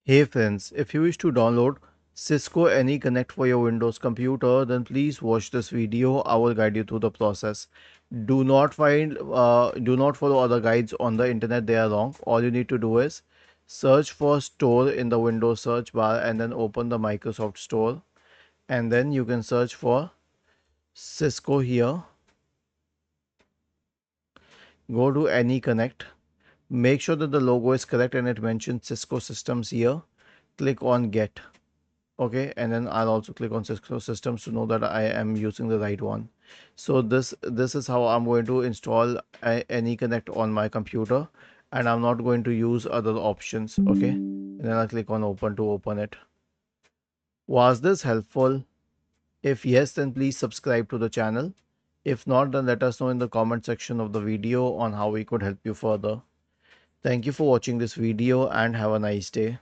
Hey friends, if you wish to download Cisco AnyConnect for your Windows computer, then please watch this video. I will guide you through the process. Do not follow other guides on the internet. They are wrong. All you need to do is search for store in the Windows search bar and then open the Microsoft Store. And then you can search for Cisco here. Go to AnyConnect. Make sure that the logo is correct and it mentions Cisco systems here. Click on Get. Okay, and then I'll also click on Cisco systems to know that I am using the right one. So this is how I'm going to install AnyConnect on my computer, and I'm not going to use other options. Okay, and then I'll click on open to open it. Was this helpful? If yes, then please subscribe to the channel. If not, then let us know in the comment section of the video on how we could help you further. Thank you for watching this video and have a nice day.